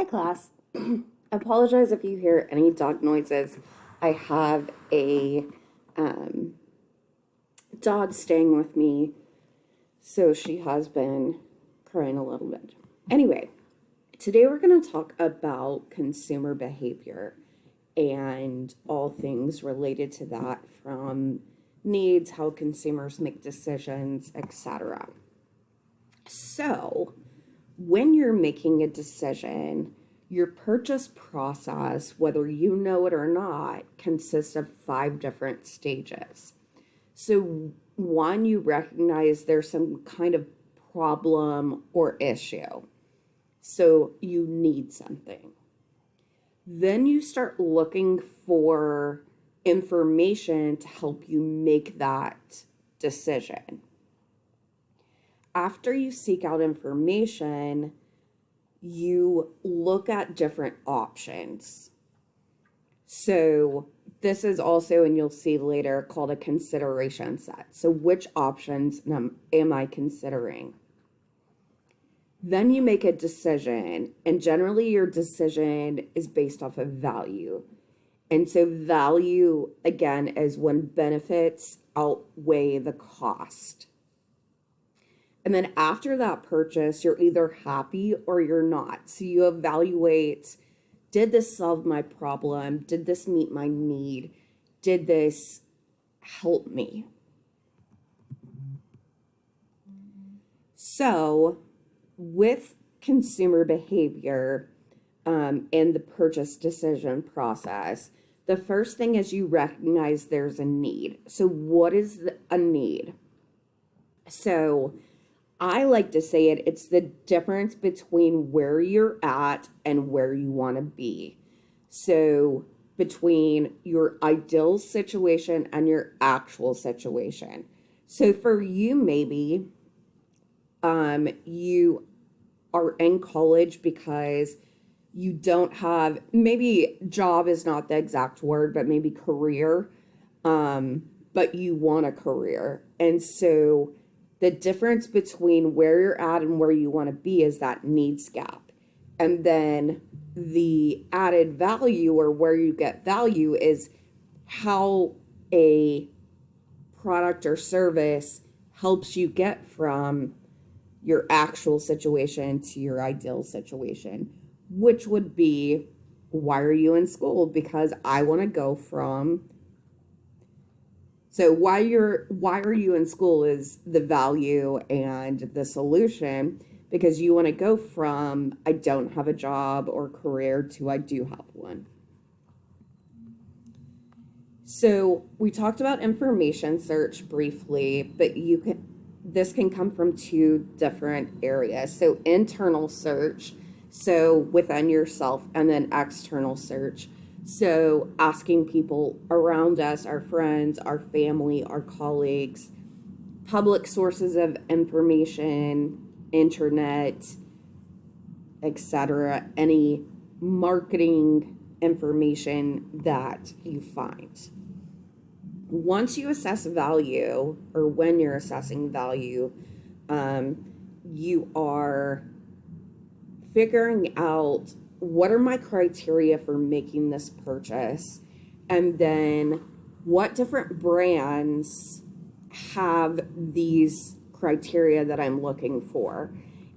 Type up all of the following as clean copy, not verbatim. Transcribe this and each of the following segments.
Hi, class. Apologize if you hear any dog noises. I have a um, dog staying with me, so she has been crying a little bit. Anyway, today we're going to talk about consumer behavior and all things related to that, from needs, how consumers make decisions, etc. So, when you're making a decision, your purchase process, whether you know it or not, consists of 5 different stages. So, one, you recognize there's some kind of problem or issue. So, you need something. Then you start looking for information to help you make that decision. After you seek out information, you look at different options. So this is also, and you'll see later, called a consideration set. So which options am I considering? Then you make a decision, and generally your decision is based off of value. And so value, again, is when benefits outweigh the cost. And then after that purchase, you're either happy or you're not. So you evaluate, did this solve my problem? Did this meet my need? Did this help me? So with consumer behavior and the purchase decision process, the first thing is you recognize there's a need. So what is a need? So I like to say it's the difference between where you're at and where you want to be. So between your ideal situation and your actual situation. So for you, maybe you are in college because you don't have, maybe job is not the exact word, but maybe career, but you want a career. And so the difference between where you're at and where you want to be is that needs gap. And then the added value, or where you get value, is how a product or service helps you get from your actual situation to your ideal situation, which would be, why are you in school? Because I want to go from. So why are you in school is the value, and the solution, because you want to go from I don't have a job or career to I do have one. So we talked about information search briefly, but this can come from 2 different areas. So internal search, so within yourself, and then external search. So asking people around us, our friends, our family, our colleagues, public sources of information, internet, etc., any marketing information that you find. Once you assess value, or when you're assessing value, you are figuring out, what are my criteria for making this purchase? And then what different brands have these criteria that I'm looking for?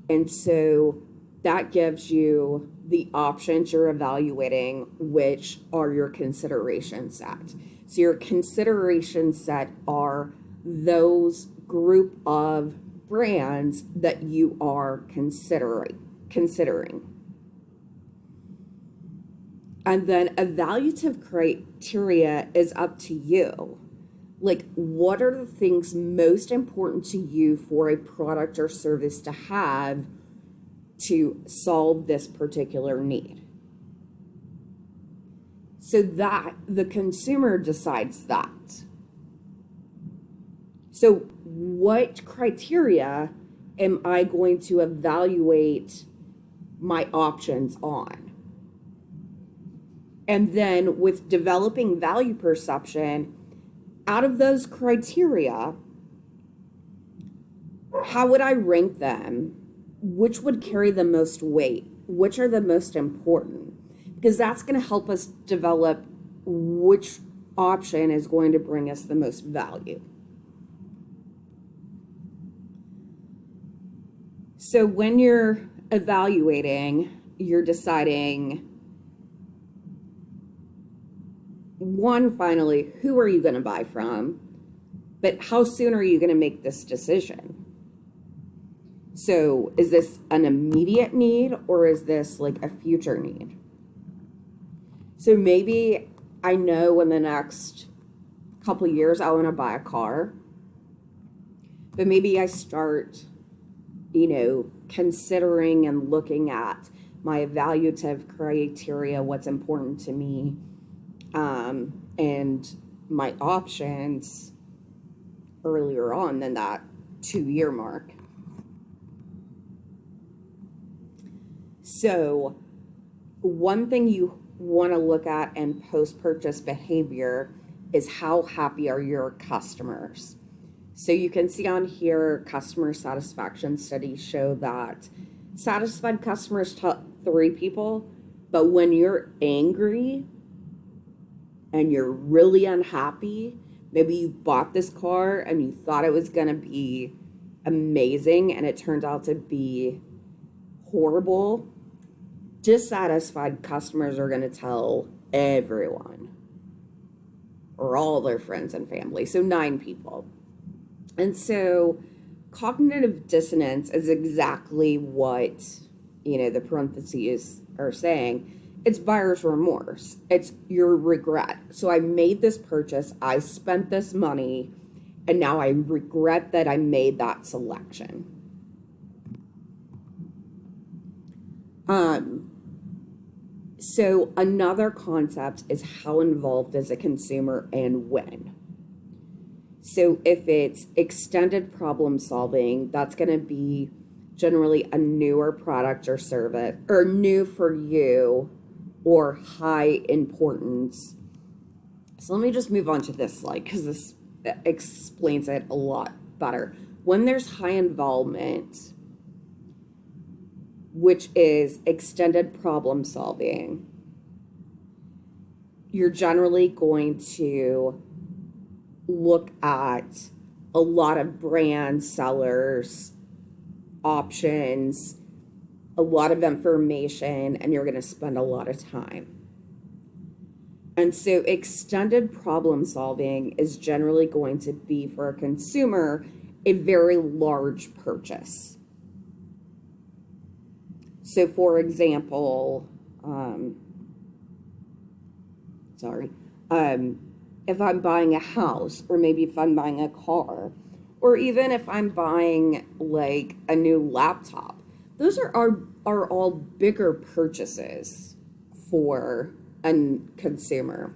And so that gives you the options you're evaluating, which are your consideration set. So your consideration set are those group of brands that you are considering. And then evaluative criteria is up to you. Like, what are the things most important to you for a product or service to have to solve this particular need? So that the consumer decides that. So what criteria am I going to evaluate my options on? And then with developing value perception, out of those criteria, how would I rank them? Which would carry the most weight? which are the most important, because that's going to help us develop which option is going to bring us the most value. So when you're evaluating, you're deciding, one, finally, who are you going to buy from? But how soon are you going to make this decision? So is this an immediate need, or is this like a future need? So maybe I know in the next couple of years I want to buy a car, but maybe I start, considering and looking at my evaluative criteria, what's important to me, and my options earlier on than that 2-year mark. So one thing you want to look at in post-purchase behavior is how happy are your customers. So you can see on here, customer satisfaction studies show that satisfied customers tell 3 people, but when you're angry and you're really unhappy, maybe you bought this car and you thought it was going to be amazing and it turned out to be horrible, dissatisfied customers are going to tell everyone or all their friends and family. So 9 people. And so cognitive dissonance is exactly what, the parentheses are saying. It's buyer's remorse. It's your regret. So I made this purchase, I spent this money, and now I regret that I made that selection. So another concept is how involved is a consumer and when. So if it's extended problem solving, that's going to be generally a newer product or service, or new for you, or high importance. So let me just move on to this slide because this explains it a lot better. When there's high involvement, which is extended problem solving, you're generally going to look at a lot of brands, sellers, options, a lot of information, and you're going to spend a lot of time. And so extended problem solving is generally going to be, for a consumer, a very large purchase. So for example, if I'm buying a house, or maybe if I'm buying a car, or even if I'm buying like a new laptop, those are all bigger purchases for a consumer.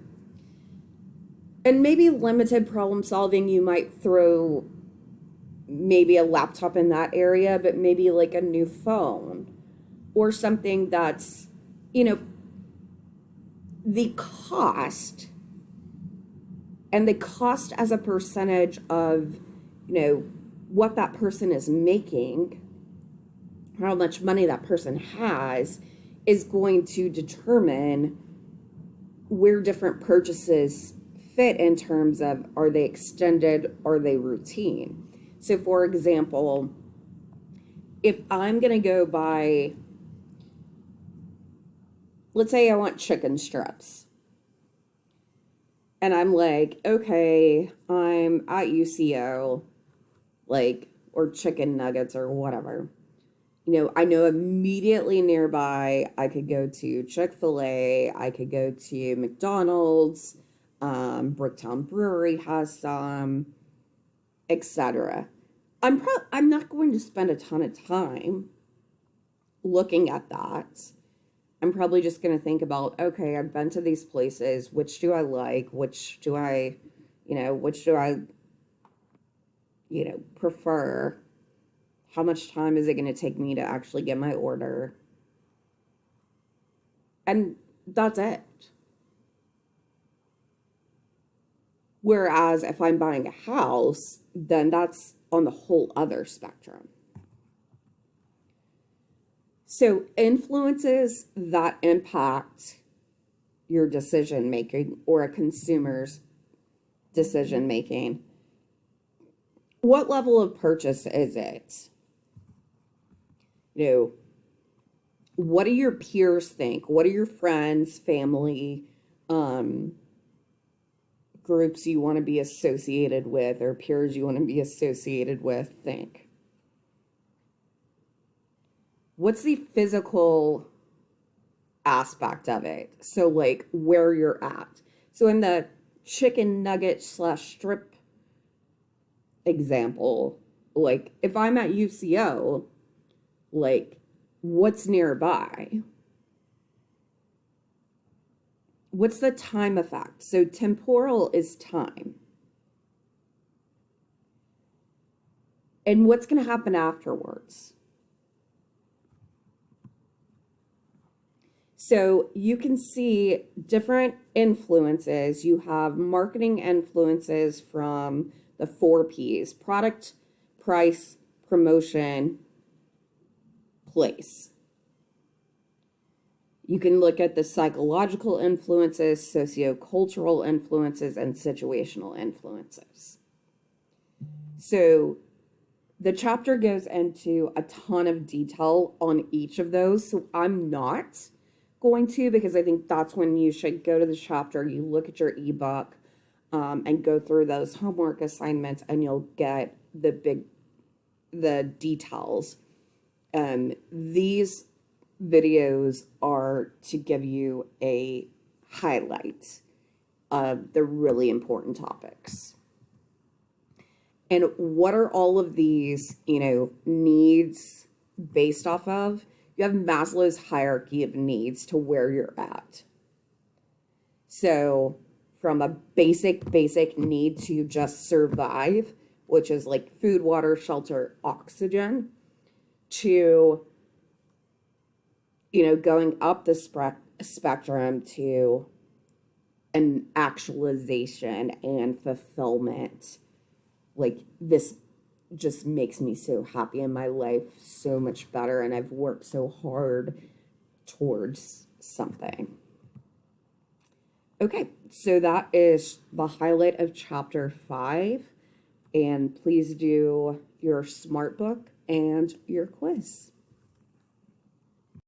And maybe limited problem solving, you might throw maybe a laptop in that area, but maybe like a new phone or something that's, the cost, and the cost as a percentage of, what that person is making, how much money that person has, is going to determine where different purchases fit in terms of, are they extended, are they routine? So for example, if I'm going to go buy, let's say I want chicken strips. And I'm like, okay, I'm at UCO, or chicken nuggets or whatever. I know immediately nearby I could go to Chick-fil-A, I could go to McDonald's, Bricktown Brewery has some, etc. I'm not going to spend a ton of time looking at that. I'm probably just going to think about, okay, I've been to these places. Which do I like? Which do I prefer? How much time is it going to take me to actually get my order? And that's it. Whereas if I'm buying a house, then that's on the whole other spectrum. So, influences that impact your decision making or a consumer's decision making. What level of purchase is it? You know, what do your peers think? What do your friends, family, um, groups you want to be associated with, or peers you want to be associated with think? What's the physical aspect of it? So, like, where you're at. So, in the chicken nugget slash strip example, like, if I'm at UCO, like, what's nearby? What's the time effect? So, temporal is time. And what's going to happen afterwards? So you can see different influences. You have marketing influences from the 4 Ps: product, price, promotion, place. You can look at the psychological influences, sociocultural influences, and situational influences. So the chapter goes into a ton of detail on each of those. So I'm not going to, because I think that's when you should go to the chapter, you look at your ebook, and go through those homework assignments, and you'll get the details. These videos are to give you a highlight of the really important topics. And what are all of these, needs based off of? You have Maslow's hierarchy of needs to where you're at. So from a basic need to just survive, which is like food, water, shelter, oxygen, to, going up the spectrum to an actualization and fulfillment. Like, this just makes me so happy in my life, so much better, and I've worked so hard towards something. Okay, so that is the highlight of chapter 5, and please do your SMART book and your quiz.